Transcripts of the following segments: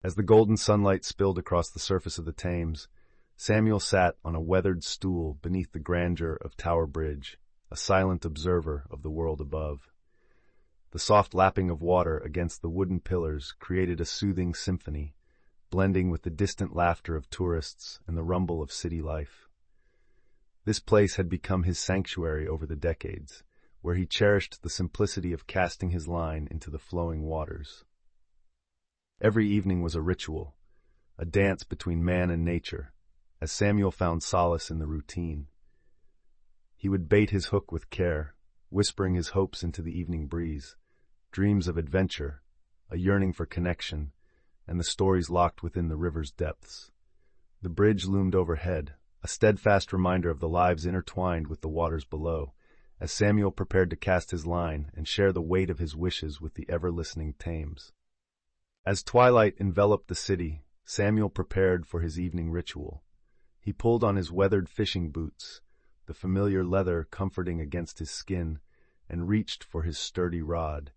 As the golden sunlight spilled across the surface of the Thames, Samuel sat on a weathered stool beneath the grandeur of Tower Bridge, a silent observer of the world above. The soft lapping of water against the wooden pillars created a soothing symphony, blending with the distant laughter of tourists and the rumble of city life. This place had become his sanctuary over the decades, where he cherished the simplicity of casting his line into the flowing waters. Every evening was a ritual, a dance between man and nature, as Samuel found solace in the routine. He would bait his hook with care, whispering his hopes into the evening breeze, dreams of adventure, a yearning for connection, and the stories locked within the river's depths. The bridge loomed overhead, a steadfast reminder of the lives intertwined with the waters below, as Samuel prepared to cast his line and share the weight of his wishes with the ever-listening Thames. As twilight enveloped the city, Samuel prepared for his evening ritual. He pulled on his weathered fishing boots, the familiar leather comforting against his skin, and reached for his sturdy rod.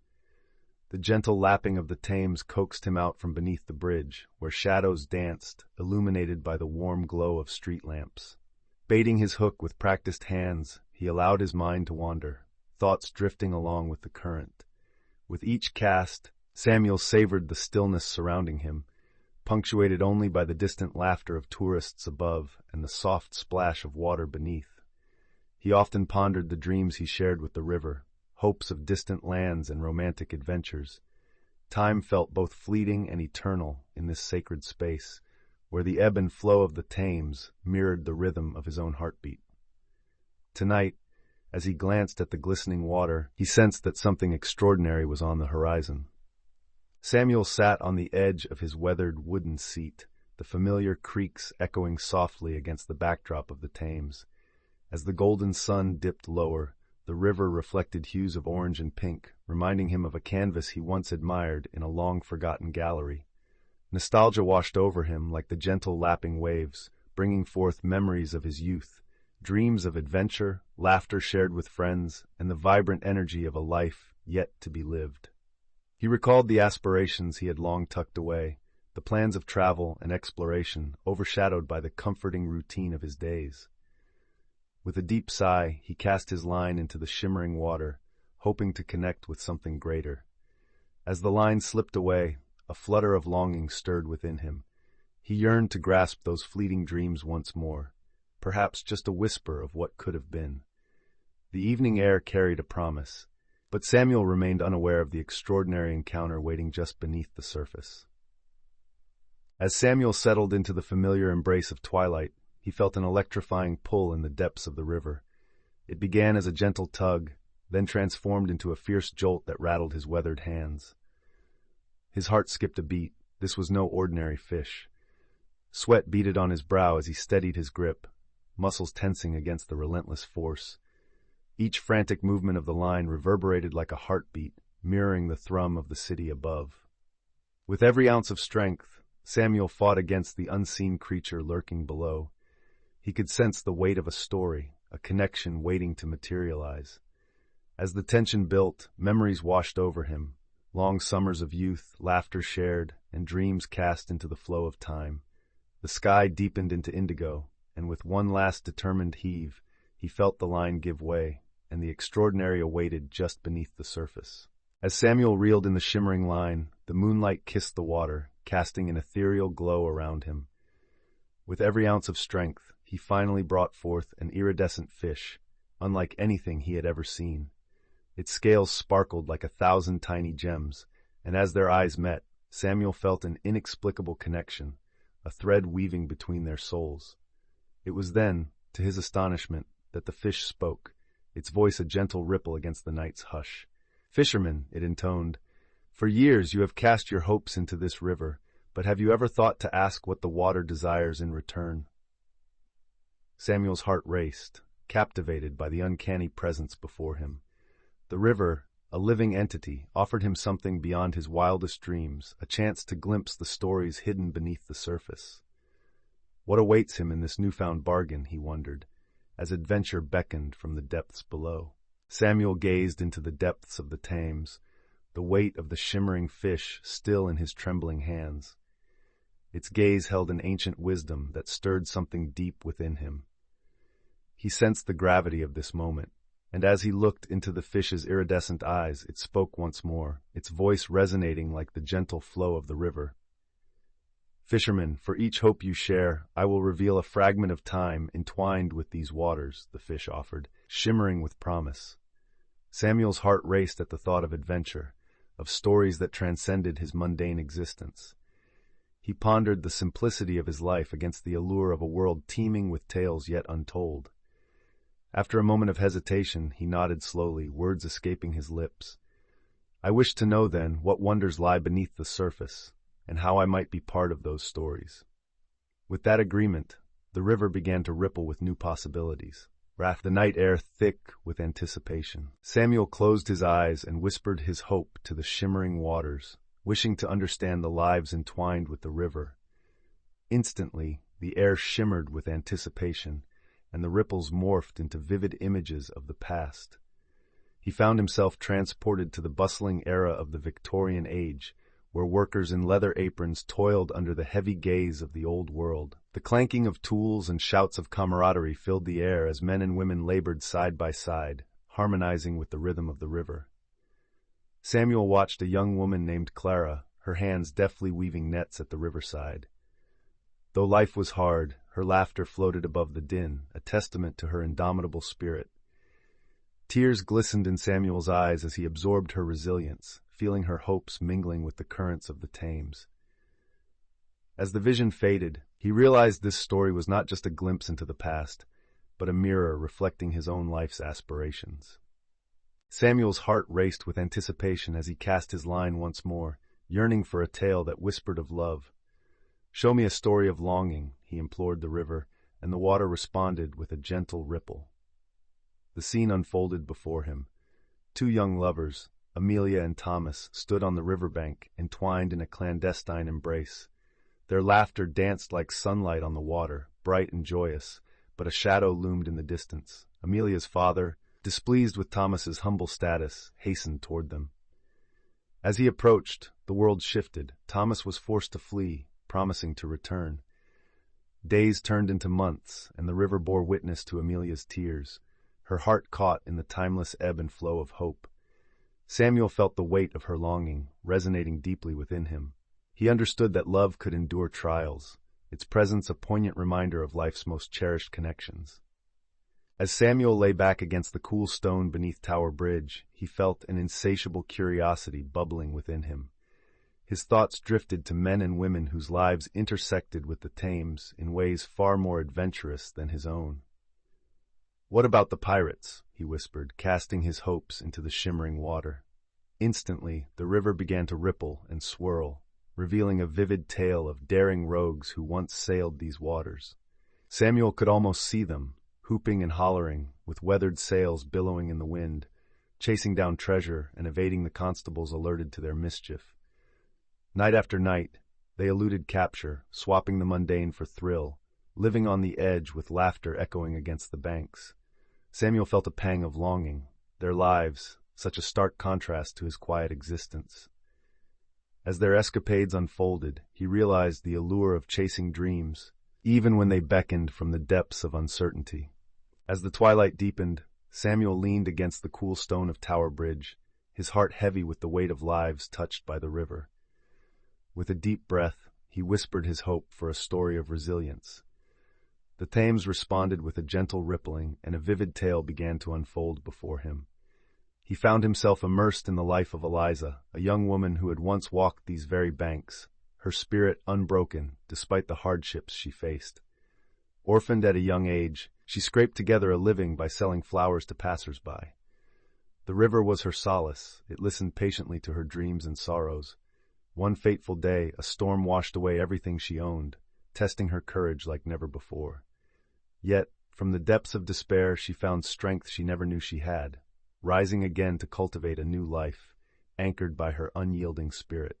The gentle lapping of the Thames coaxed him out from beneath the bridge, where shadows danced, illuminated by the warm glow of street lamps. Baiting his hook with practiced hands, he allowed his mind to wander, thoughts drifting along with the current. With each cast, Samuel savored the stillness surrounding him, punctuated only by the distant laughter of tourists above and the soft splash of water beneath. He often pondered the dreams he shared with the river, hopes of distant lands and romantic adventures. Time felt both fleeting and eternal in this sacred space, where the ebb and flow of the Thames mirrored the rhythm of his own heartbeat. Tonight, as he glanced at the glistening water, he sensed that something extraordinary was on the horizon. Samuel sat on the edge of his weathered wooden seat, the familiar creaks echoing softly against the backdrop of the Thames. As the golden sun dipped lower, the river reflected hues of orange and pink, reminding him of a canvas he once admired in a long-forgotten gallery. Nostalgia washed over him like the gentle lapping waves, bringing forth memories of his youth, dreams of adventure, laughter shared with friends, and the vibrant energy of a life yet to be lived. He recalled the aspirations he had long tucked away, the plans of travel and exploration overshadowed by the comforting routine of his days. With a deep sigh, he cast his line into the shimmering water, hoping to connect with something greater. As the line slipped away, a flutter of longing stirred within him. He yearned to grasp those fleeting dreams once more, perhaps just a whisper of what could have been. The evening air carried a promise, but Samuel remained unaware of the extraordinary encounter waiting just beneath the surface. As Samuel settled into the familiar embrace of twilight, he felt an electrifying pull in the depths of the river. It began as a gentle tug, then transformed into a fierce jolt that rattled his weathered hands. His heart skipped a beat. This was no ordinary fish. Sweat beaded on his brow as he steadied his grip, muscles tensing against the relentless force. Each frantic movement of the line reverberated like a heartbeat, mirroring the thrum of the city above. With every ounce of strength, Samuel fought against the unseen creature lurking below. He could sense the weight of a story, a connection waiting to materialize. As the tension built, memories washed over him, long summers of youth, laughter shared, and dreams cast into the flow of time. The sky deepened into indigo, and with one last determined heave, he felt the line give way, and the extraordinary awaited just beneath the surface. As Samuel reeled in the shimmering line, the moonlight kissed the water, casting an ethereal glow around him. With every ounce of strength, he finally brought forth an iridescent fish, unlike anything he had ever seen. Its scales sparkled like 1,000 tiny gems, and as their eyes met, Samuel felt an inexplicable connection, a thread weaving between their souls. It was then, to his astonishment, that the fish spoke, its voice a gentle ripple against the night's hush. "Fisherman," it intoned, "for years you have cast your hopes into this river, but have you ever thought to ask what the water desires in return?" Samuel's heart raced, captivated by the uncanny presence before him. The river, a living entity, offered him something beyond his wildest dreams, a chance to glimpse the stories hidden beneath the surface. What awaits him in this newfound bargain, he wondered, as adventure beckoned from the depths below. Samuel gazed into the depths of the Thames, the weight of the shimmering fish still in his trembling hands. Its gaze held an ancient wisdom that stirred something deep within him. He sensed the gravity of this moment, and as he looked into the fish's iridescent eyes, it spoke once more, its voice resonating like the gentle flow of the river. "Fisherman, for each hope you share, I will reveal a fragment of time entwined with these waters," the fish offered, shimmering with promise. Samuel's heart raced at the thought of adventure, of stories that transcended his mundane existence. He pondered the simplicity of his life against the allure of a world teeming with tales yet untold. After a moment of hesitation, he nodded slowly, words escaping his lips. "I wish to know, then, what wonders lie beneath the surface, and how I might be part of those stories." With that agreement, the river began to ripple with new possibilities, the night air thick with anticipation. Samuel closed his eyes and whispered his hope to the shimmering waters, wishing to understand the lives entwined with the river. Instantly, the air shimmered with anticipation, and the ripples morphed into vivid images of the past. He found himself transported to the bustling era of the Victorian age, where workers in leather aprons toiled under the heavy gaze of the old world. The clanking of tools and shouts of camaraderie filled the air as men and women labored side by side, harmonizing with the rhythm of the river. Samuel watched a young woman named Clara, her hands deftly weaving nets at the riverside. Though life was hard, her laughter floated above the din, a testament to her indomitable spirit. Tears glistened in Samuel's eyes as he absorbed her resilience, feeling her hopes mingling with the currents of the Thames. As the vision faded, he realized this story was not just a glimpse into the past, but a mirror reflecting his own life's aspirations. Samuel's heart raced with anticipation as he cast his line once more, yearning for a tale that whispered of love. "Show me a story of longing," he implored the river, and the water responded with a gentle ripple. The scene unfolded before him. Two young lovers, Amelia and Thomas, stood on the riverbank, entwined in a clandestine embrace. Their laughter danced like sunlight on the water, bright and joyous, but a shadow loomed in the distance. Amelia's father, displeased with Thomas's humble status, hastened toward them. As he approached, the world shifted. Thomas was forced to flee, promising to return. Days turned into months, and the river bore witness to Amelia's tears, her heart caught in the timeless ebb and flow of hope. Samuel felt the weight of her longing, resonating deeply within him. He understood that love could endure trials, its presence a poignant reminder of life's most cherished connections. As Samuel lay back against the cool stone beneath Tower Bridge, he felt an insatiable curiosity bubbling within him. His thoughts drifted to men and women whose lives intersected with the Thames in ways far more adventurous than his own. "What about the pirates?" he whispered, casting his hopes into the shimmering water. Instantly, the river began to ripple and swirl, revealing a vivid tale of daring rogues who once sailed these waters. Samuel could almost see them, whooping and hollering, with weathered sails billowing in the wind, chasing down treasure and evading the constables alerted to their mischief. Night after night, they eluded capture, swapping the mundane for thrill, living on the edge with laughter echoing against the banks. Samuel felt a pang of longing, their lives, such a stark contrast to his quiet existence. As their escapades unfolded, he realized the allure of chasing dreams, even when they beckoned from the depths of uncertainty. As the twilight deepened, Samuel leaned against the cool stone of Tower Bridge, his heart heavy with the weight of lives touched by the river. With a deep breath, he whispered his hope for a story of resilience. The Thames responded with a gentle rippling, and a vivid tale began to unfold before him. He found himself immersed in the life of Eliza, a young woman who had once walked these very banks, her spirit unbroken despite the hardships she faced. Orphaned at a young age, she scraped together a living by selling flowers to passers-by. The river was her solace. It listened patiently to her dreams and sorrows. One fateful day, a storm washed away everything she owned, testing her courage like never before. Yet, from the depths of despair, she found strength she never knew she had, rising again to cultivate a new life, anchored by her unyielding spirit.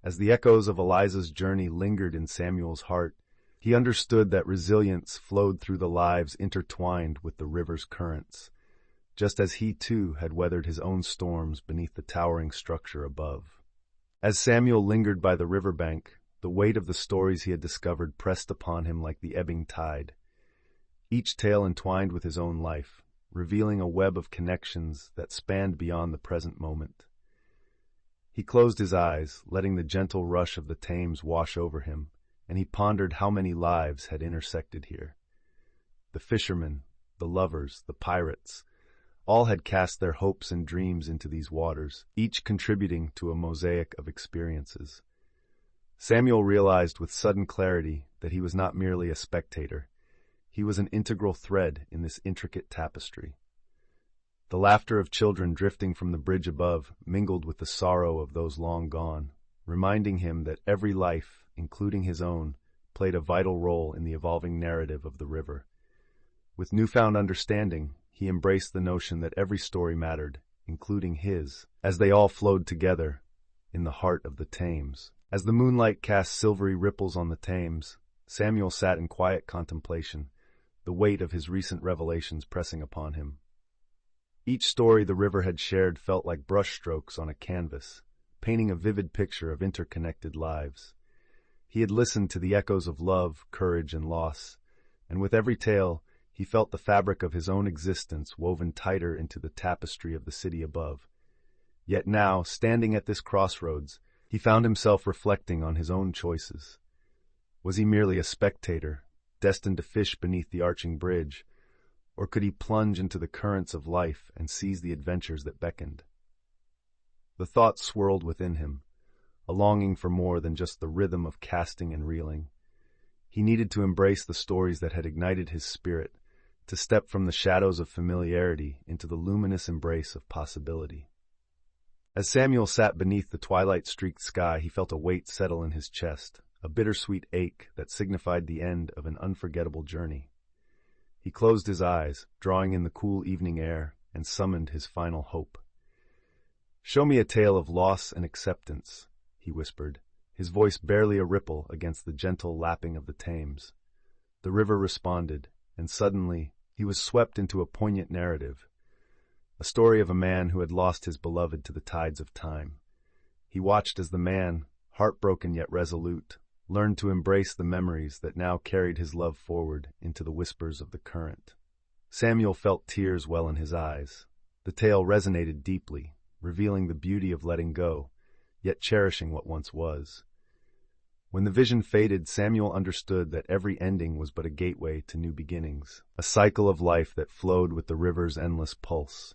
As the echoes of Eliza's journey lingered in Samuel's heart, he understood that resilience flowed through the lives intertwined with the river's currents, just as he too had weathered his own storms beneath the towering structure above. As Samuel lingered by the riverbank, The weight of the stories he had discovered pressed upon him like the ebbing tide, each tale entwined with his own life, revealing a web of connections that spanned beyond the present moment. He closed his eyes, letting the gentle rush of the Thames wash over him, and he pondered how many lives had intersected here. The fishermen, the lovers, the pirates, all had cast their hopes and dreams into these waters, each contributing to a mosaic of experiences. Samuel realized with sudden clarity that he was not merely a spectator. He was an integral thread in this intricate tapestry. The laughter of children drifting from the bridge above mingled with the sorrow of those long gone, reminding him that every life, including his own, played a vital role in the evolving narrative of the river. With newfound understanding, he embraced the notion that every story mattered, including his, as they all flowed together in the heart of the Thames. As the moonlight cast silvery ripples on the Thames, Samuel sat in quiet contemplation, the weight of his recent revelations pressing upon him. Each story the river had shared felt like brushstrokes on a canvas, painting a vivid picture of interconnected lives. He had listened to the echoes of love, courage, and loss, and with every tale, he felt the fabric of his own existence woven tighter into the tapestry of the city above. Yet now, standing at this crossroads, he found himself reflecting on his own choices. Was he merely a spectator, destined to fish beneath the arching bridge, or could he plunge into the currents of life and seize the adventures that beckoned? The thought swirled within him, a longing for more than just the rhythm of casting and reeling. He needed to embrace the stories that had ignited his spirit, to step from the shadows of familiarity into the luminous embrace of possibility. As Samuel sat beneath the twilight-streaked sky, he felt a weight settle in his chest, a bittersweet ache that signified the end of an unforgettable journey. He closed his eyes, drawing in the cool evening air, and summoned his final hope. "Show me a tale of loss and acceptance," he whispered, his voice barely a ripple against the gentle lapping of the Thames. The river responded, and suddenly he was swept into a poignant narrative, a story of a man who had lost his beloved to the tides of time. He watched as the man, heartbroken yet resolute, learned to embrace the memories that now carried his love forward into the whispers of the current. Samuel felt tears well in his eyes. The tale resonated deeply, revealing the beauty of letting go, yet cherishing what once was. When the vision faded, Samuel understood that every ending was but a gateway to new beginnings, a cycle of life that flowed with the river's endless pulse.